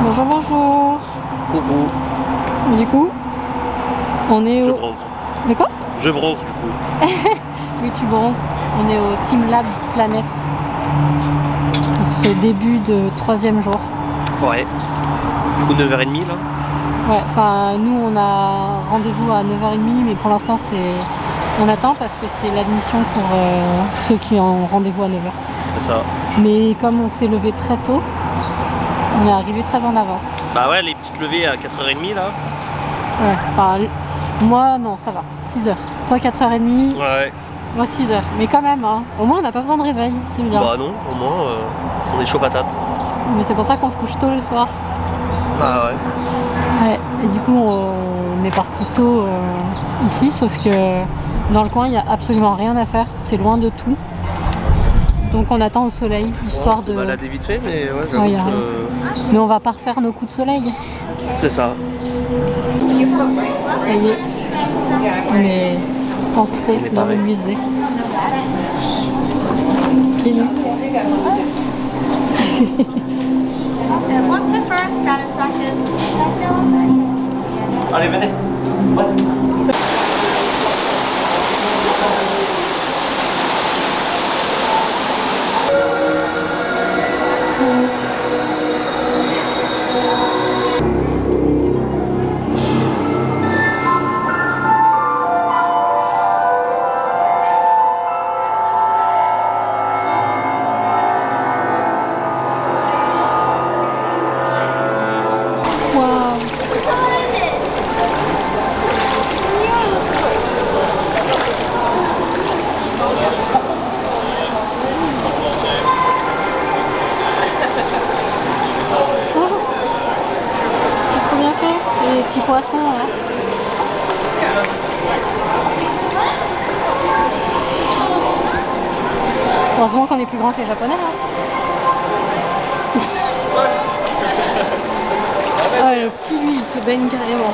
Bonjour, bonjour. Coucou. Du coup, on est Je au... bronze. De quoi? Je bronze du coup. Oui, tu bronzes. On est au Team Lab Planète pour ce début de 3e jour. Ouais. Du coup 9h30 là. Ouais, enfin nous on a rendez-vous à 9h30 mais pour l'instant on attend parce que c'est l'admission pour ceux qui ont rendez-vous à 9h. C'est ça. Mais comme on s'est levé très tôt, on est arrivé très en avance. Bah ouais, les petites levées à 4h30 là. Ouais, enfin moi non, ça va, 6h. Toi 4h30, Ouais. moi 6h. Mais quand même, hein, au moins on n'a pas besoin de réveil, c'est bien. Bah non, au moins on est chaud patate. Mais c'est pour ça qu'on se couche tôt le soir. Bah ouais. Ouais, et du coup on est parti tôt ici, sauf que dans le coin il n'y a absolument rien à faire, c'est loin de tout. Donc on attend au soleil, histoire de... On s'est baladé vite fait, mais ouais, j'avoue Ouais, que... Mais on va pas refaire nos coups de soleil. C'est ça. Ça y est, on est entré dans le musée. Pieds nus. What's it first? Got it second. Allez, venez. Ouais. Les petits poissons là. Heureusement qu'on est plus grand que les japonais là. Ah, le petit lui il se baigne carrément.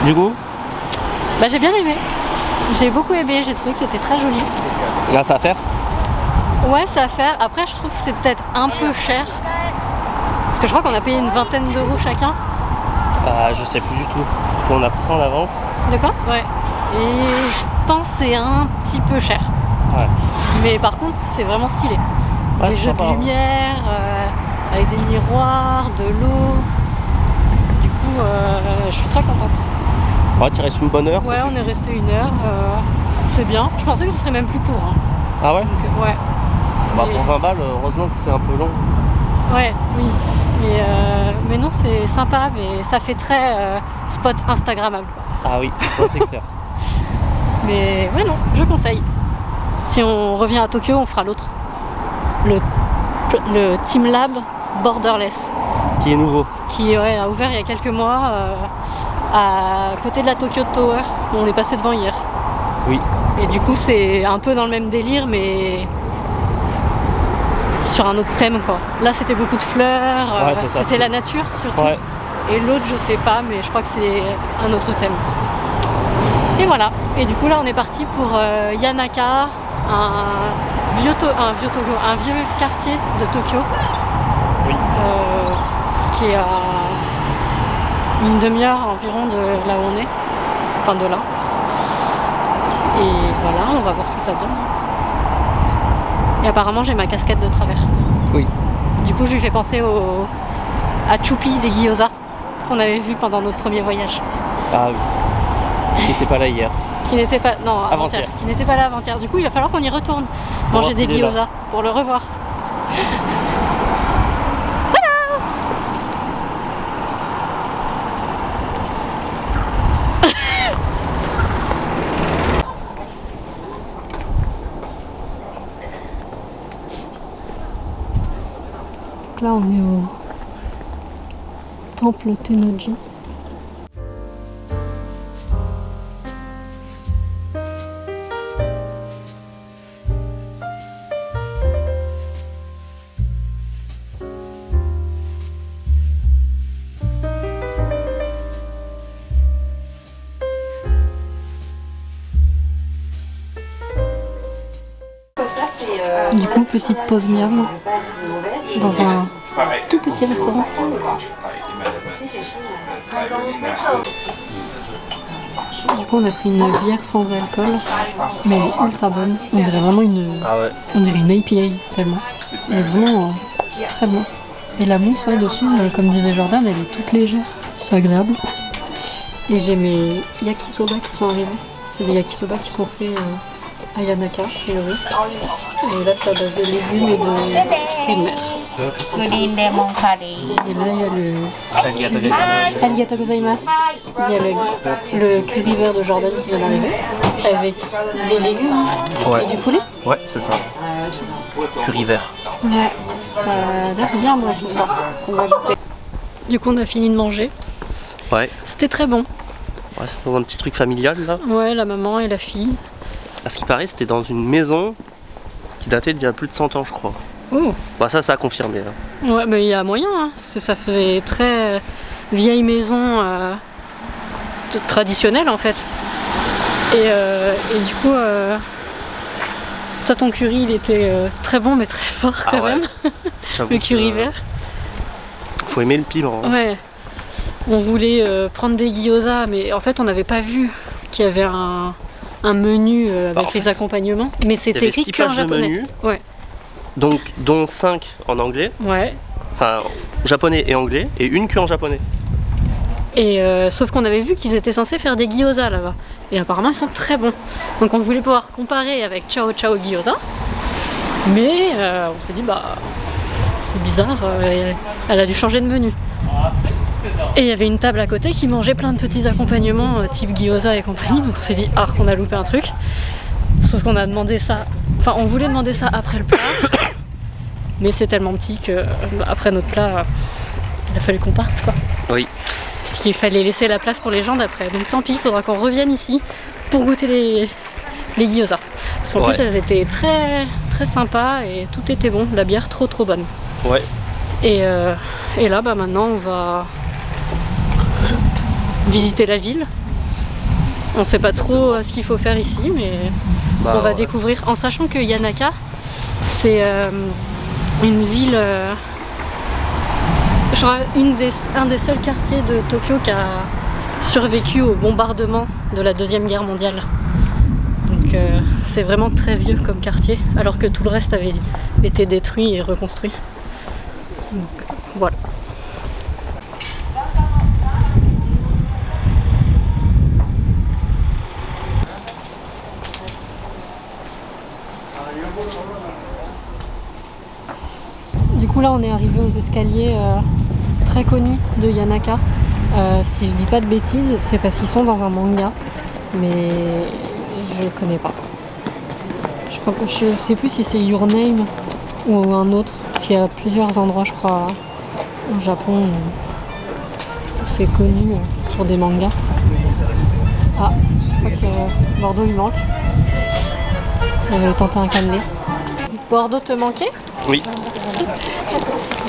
Du coup, Bah j'ai bien aimé. J'ai beaucoup aimé, j'ai trouvé que c'était très joli. là ça va faire. Ouais, ça à faire. Après, je trouve que c'est peut-être un peu cher. Parce que je crois qu'on a payé une vingtaine d'euros chacun. Je sais plus du tout. On a pris ça en avance. D'accord? Ouais. Et je pense que c'est un petit peu cher. Ouais. Mais par contre, c'est vraiment stylé. Ouais, Des c'est jeux de sympa, hein. lumière, avec des miroirs, de l'eau. Du coup, je suis très contente. Ouais, tu restes une bonne heure. Ouais, ça on suffit. est resté 1 heure. C'est bien. Je pensais que ce serait même plus court. Hein. Ah ouais. Donc, ouais. Bah Mais- pour 20 balles, heureusement que c'est un peu long. Ouais, oui. Mais non, c'est sympa, mais ça fait très spot Instagrammable, quoi. Ah oui, ouais, c'est clair. Mais ouais, non, je conseille. Si on revient à Tokyo, on fera l'autre. Le Team Lab Borderless, Qui est nouveau. qui a ouvert il y a quelques mois à côté de la Tokyo Tower, où on est passé devant hier. Oui. Et du coup, c'est un peu dans le même délire, mais sur un autre thème, quoi. Là, c'était beaucoup de fleurs, Ouais, c'est ça. c'était la nature surtout. Ouais. Et l'autre, je sais pas, mais je crois que c'est un autre thème. Et voilà. Et du coup, là, on est parti pour Yanaka, un vieux quartier de Tokyo. Oui. Qui est à une demi-heure environ de là où on est. Enfin de là. Et voilà, on va voir ce que ça donne. Et apparemment j'ai ma casquette de travers. Oui. Du coup je lui fais penser à Choupi des gyoza qu'on avait vu pendant notre premier voyage. Ah oui. Qui n'était pas là hier. Qui n'était pas. Non, avant-hier. Qui n'était pas là avant-hier. Du coup il va falloir qu'on y retourne manger des gyoza pour le revoir. Là on est au temple Tennoji. Du coup, petite pause miam dans un tout petit restaurant. Du coup, on a pris une bière sans alcool, mais elle est ultra bonne. On dirait vraiment on dirait une IPA tellement. Elle est vraiment très bon. Et la mousse dessus, comme disait Jordan, elle est toute légère. C'est agréable. Et j'ai mes yakisoba qui sont arrivés. C'est des yakisoba qui sont faits à Yanaka, a priori. Et là, c'est à base de légumes et de fruits de mer. Green lemon curry. Et là, il y a le arigatou gozaimasu. Il y a le curry vert de Jordan qui vient d'arriver, avec des légumes et du poulet. Ouais, c'est ça. Curry vert. Ouais, ça a l'air bien bon tout ça. On va goûter. Du coup, on a fini de manger. Ouais. C'était très bon. Ouais, c'est dans un petit truc familial là. Ouais, la maman et la fille. À ce qui paraît, c'était dans une maison qui datait d'il y a plus de 100 ans, je crois. Oh. Bah ça a confirmé. Là. Ouais, mais il y a moyen, hein. Ça faisait très vieille maison traditionnelle en fait. Et du coup, toi ton curry il était très bon mais très fort quand même. Le curry vert. Faut aimer le piment. Hein. Ouais. On voulait prendre des gyoza, mais en fait on n'avait pas vu qu'il y avait un menu avec les accompagnements. Mais c'était écrit que en japonais. Menu, ouais. Donc, dont 5 en anglais. Ouais. Enfin, japonais et anglais, et une que en japonais. Et sauf qu'on avait vu qu'ils étaient censés faire des gyoza là-bas. Et apparemment ils sont très bons. Donc on voulait pouvoir comparer avec Ciao Ciao Gyoza. Mais on s'est dit bah c'est bizarre, elle a dû changer de menu. Et il y avait une table à côté qui mangeait plein de petits accompagnements type gyoza et compagnie. Donc on s'est dit ah on a loupé un truc. Sauf qu'on a demandé ça. Enfin on voulait demander ça après le plat. Mais c'est tellement petit que après notre plat, il a fallu qu'on parte quoi. Oui. Parce qu'il fallait laisser la place pour les gens d'après. Donc tant pis, il faudra qu'on revienne ici pour goûter les gyoza. Parce qu'en plus elles étaient très très sympas et tout était bon. La bière trop bonne. Ouais. Et là bah maintenant on va visiter la ville. On sait pas trop ce qu'il faut faire ici, mais on va découvrir. En sachant que Yanaka, c'est une ville, je crois un des seuls quartiers de Tokyo qui a survécu au bombardement de la Deuxième Guerre mondiale. Donc c'est vraiment très vieux comme quartier, alors que tout le reste avait été détruit et reconstruit. Donc voilà. Du coup là on est arrivé aux escaliers très connus de Yanaka. Si je dis pas de bêtises, c'est parce qu'ils sont dans un manga, mais je connais pas. Je sais plus si c'est Your Name ou un autre, parce qu'il y a plusieurs endroits je crois au Japon où c'est connu pour des mangas. Ah, je crois que Bordeaux lui manque. Ça va tenter un cannelé. Bordeaux te manquait ? Oui.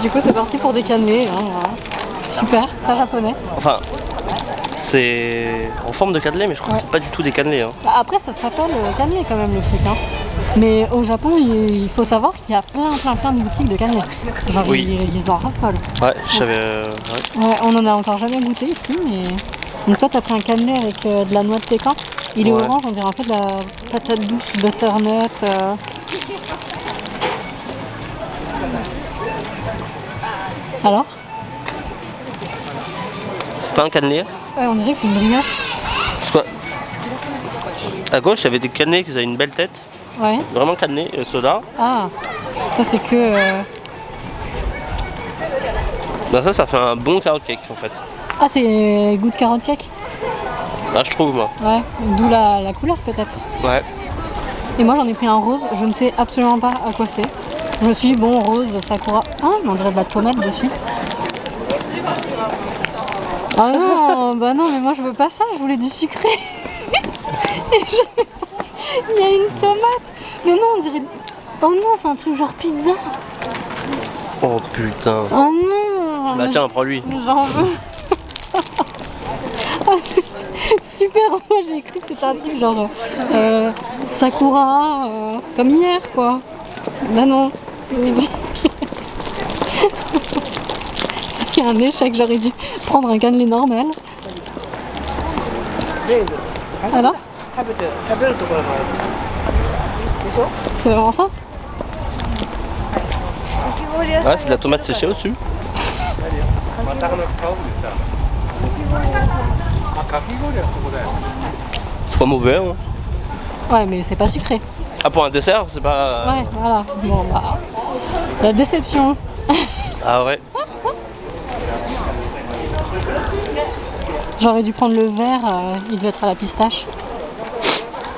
Du coup c'est parti pour des cannelés, hein, voilà. Super, très japonais. Enfin, C'est en forme de cannelé, mais je crois que c'est pas du tout des cannelés. Hein. Bah, après, ça s'appelle cannelé quand même le truc. Hein. Mais au Japon, il faut savoir qu'il y a plein de boutiques de cannelé. Genre, Oui. ils en raffolent. Ouais, je savais. Ouais, on en a encore jamais goûté ici, mais. Donc, toi, t'as pris un cannelé avec de la noix de pécan. Il est Ouais. orange, on dirait un peu de la patate douce, butternut. Alors? C'est pas un cannelé. Ouais, on dirait que c'est une brioche. Parce que à gauche, il y avait des cannelés qui avaient une belle tête. Ouais. Vraiment cannelé, et ceux-là. Ah, ça c'est que. Ben ça fait un bon carrot cake en fait. Ah, c'est goût de carotte cake? Là, je trouve, moi. Ouais, d'où la couleur peut-être. Ouais. Et moi j'en ai pris un rose, je ne sais absolument pas à quoi c'est. Je me suis dit, bon, rose, sakura. Ah, mais on dirait de la tomate dessus. Ah non, bah non, mais moi je veux pas ça, je voulais du sucré. Et il y a une tomate. Mais non, on dirait. Oh non, c'est un truc genre pizza. Oh putain. Oh non. Bah tiens, prends-lui. J'en veux. Super, moi j'ai cru que c'était un truc genre Sakura, comme hier quoi. Bah non. C'est un échec, j'aurais dû prendre un cannelé normal. Alors? C'est vraiment ça? Ouais, c'est de la tomate séchée au-dessus. C'est pas mauvais, hein. Ouais, mais c'est pas sucré. Ah, pour un dessert, c'est pas. Ouais, voilà. Bon, bah. La déception. Ah ouais. J'aurais dû prendre le vert, il devait être à la pistache.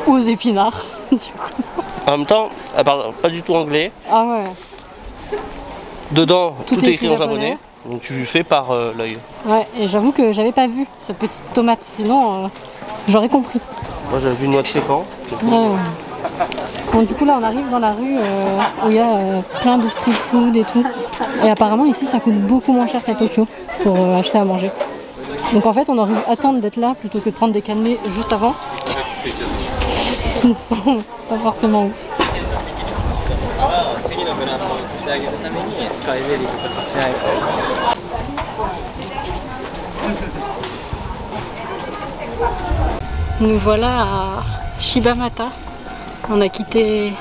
Ou aux épinards, du coup. En même temps, elle parle pas du tout anglais. Ah ouais. Dedans, Tout tout est est écrit en écrit japonais. Donc tu fais par l'œil. Ouais, et j'avoue que j'avais pas vu cette petite tomate, sinon j'aurais compris. Moi j'avais vu une noix de pécan. Ouais. Bon, du coup là on arrive dans la rue où il y a plein de street food et tout. Et apparemment ici ça coûte beaucoup moins cher qu'à Tokyo pour acheter à manger. Donc en fait on aurait dû attendre d'être là plutôt que de prendre des cannelés juste avant. Qui ne sont pas forcément ouf. Nous voilà à Shibamata. On a quitté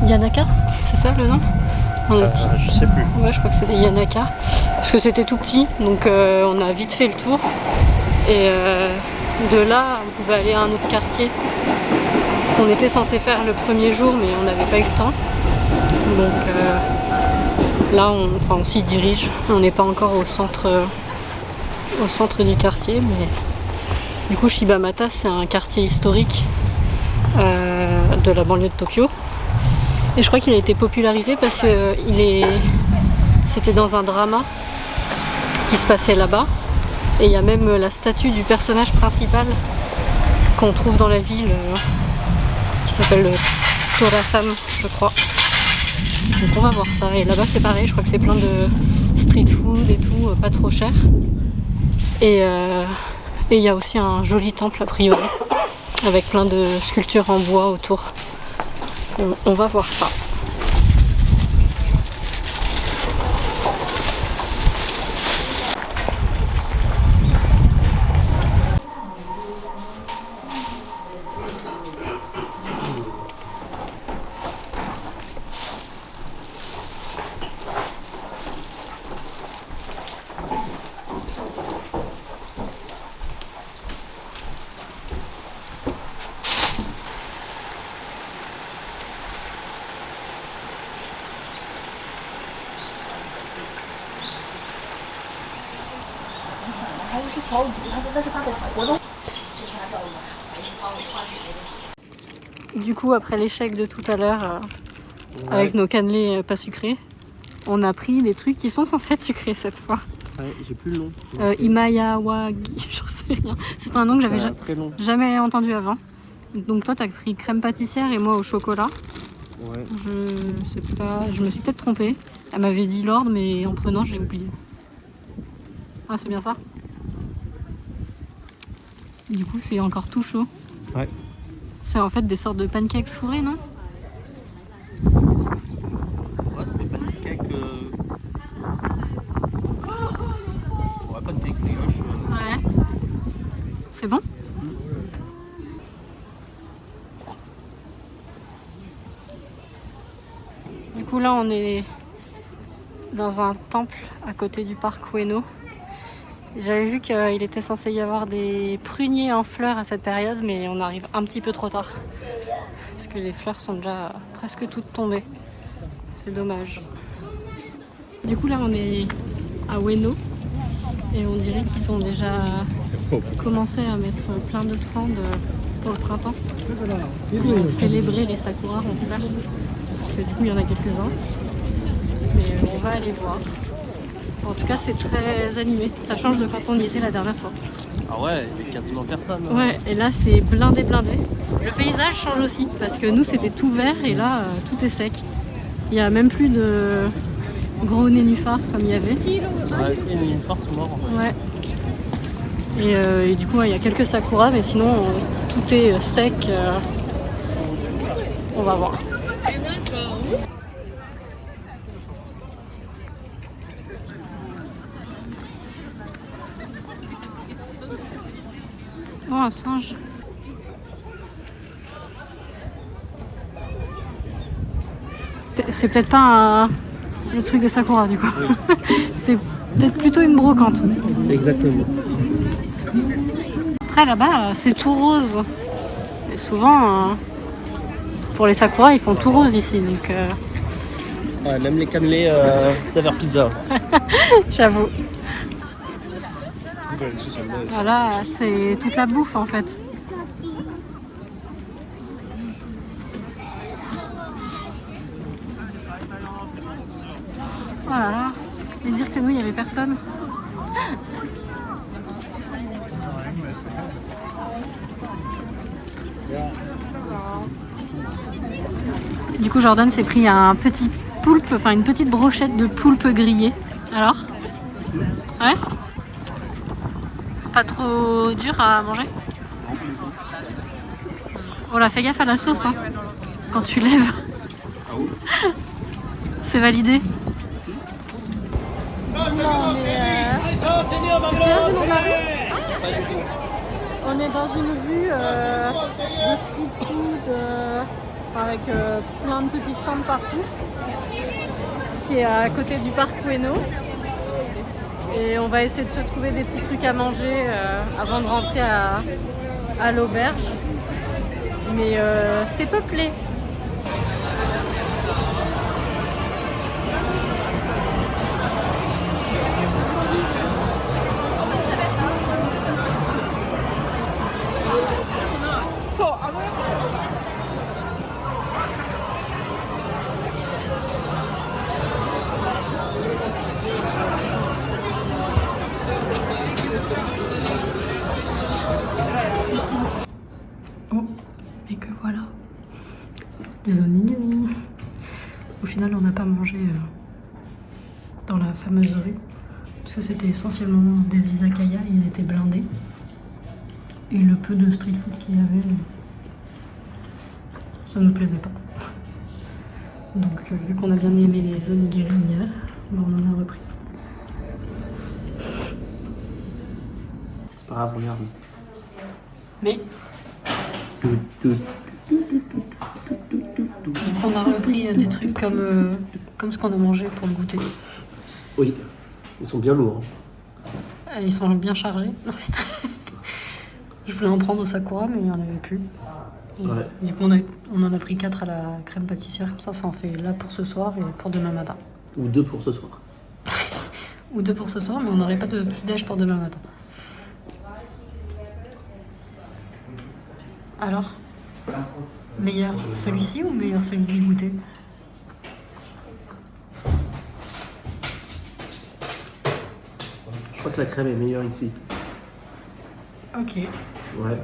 Yanaka, c'est ça le nom? Je sais plus. Ouais, je crois que c'était Yanaka. Parce que c'était tout petit, donc on a vite fait le tour. Et de là, on pouvait aller à un autre quartier qu'on était censé faire le premier jour, mais on n'avait pas eu le temps. Donc là, on s'y dirige. On n'est pas encore au centre du quartier, mais du coup, Shibamata, c'est un quartier historique de la banlieue de Tokyo. Et je crois qu'il a été popularisé parce que c'était dans un drama qui se passait là-bas. Et il y a même la statue du personnage principal qu'on trouve dans la ville qui s'appelle Tora-san, je crois. Donc on va voir ça. Et là-bas c'est pareil, je crois que c'est plein de street food et tout, pas trop cher. Et il y a aussi un joli temple a priori, avec plein de sculptures en bois autour. On va voir ça. Du coup, après l'échec de tout à l'heure, avec nos cannelés pas sucrés, on a pris des trucs qui sont censés être sucrés cette fois. Ouais, j'ai plus le nom. Imayawagi, j'en sais rien. C'est un nom que j'avais très long. jamais entendu avant. Donc toi, t'as pris crème pâtissière et moi au chocolat. Ouais. Je sais pas, je me suis peut-être trompée. Elle m'avait dit l'ordre, mais en prenant, j'ai oublié. Ah, c'est bien ça? Du coup, c'est encore tout chaud. Ouais. C'est en fait des sortes de pancakes fourrés, non? Ouais, c'est des pancakes. Ouais, pancakes brioche. Ouais. C'est bon? Du coup, là, on est dans un temple à côté du parc Ueno. J'avais vu qu'il était censé y avoir des pruniers en fleurs à cette période, mais on arrive un petit peu trop tard. Parce que les fleurs sont déjà presque toutes tombées. C'est dommage. Du coup, là, on est à Ueno. Et on dirait qu'ils ont déjà commencé à mettre plein de stands pour le printemps. Pour célébrer les sakuras en fleurs. Parce que du coup, il y en a quelques-uns. Mais on va aller voir. En tout cas, c'est très animé. Ça change de quand on y était la dernière fois. Ah ouais, il y avait quasiment personne. Ouais, et là, c'est blindé, blindé. Le paysage change aussi, parce que nous, c'était tout vert, et là, tout est sec. Il n'y a même plus de gros nénuphars comme il y avait. Ouais, les nénuphars sont morts. Ouais. Et du coup, il y a quelques sakuras, mais sinon, tout est sec. On va voir. Oh, un singe. C'est peut-être pas le truc de Sakura du coup. C'est peut-être plutôt une brocante. Exactement. Après là-bas, c'est tout rose. Et souvent, pour les Sakura, ils font tout rose ici. Donc, Ouais, même les cannelés saveur pizza. j'avoue. Voilà, c'est toute la bouffe en fait. Voilà. Et dire que nous, il n'y avait personne. Du coup, Jordan s'est pris un petit poulpe, enfin une petite brochette de poulpe grillé. Alors? Ouais? Pas trop dur à manger? Oh là, fais gaffe à la sauce, hein, quand tu lèves. C'est validé. On est dans une rue de street food avec plein de petits stands partout, qui est à côté du parc Ueno. Et on va essayer de se trouver des petits trucs à manger avant de rentrer à l'auberge. Mais c'est peuplé. Oh, et que voilà. Les onigiri. Au final, on n'a pas mangé dans la fameuse rue. Parce que c'était essentiellement des izakaya, ils étaient blindés. Et le peu de street food qu'il y avait, ça ne nous plaisait pas. Donc vu qu'on a bien aimé les onigiri hier, on en a repris. C'est pas grave, regarde. Mais on a repris des trucs comme ce qu'on a mangé pour le goûter. Oui, ils sont bien lourds. Ils sont bien chargés. Je voulais en prendre au Sakura, mais il n'y en avait plus. Ouais. Du coup, on en a pris 4 à la crème pâtissière. Comme ça en fait là pour ce soir et pour demain matin. Ou 2 pour ce soir. Ou 2 pour ce soir, mais on n'aurait pas de petit-déj pour demain matin. Alors, meilleur celui-ci ou meilleur celui du goûter? Je crois que la crème est meilleure ici. Ok. Ouais.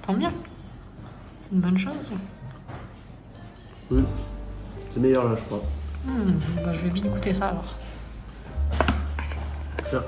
Tant bien. C'est une bonne chose. C'est meilleur là, je crois. Bah, je vais vite goûter ça alors. Tiens.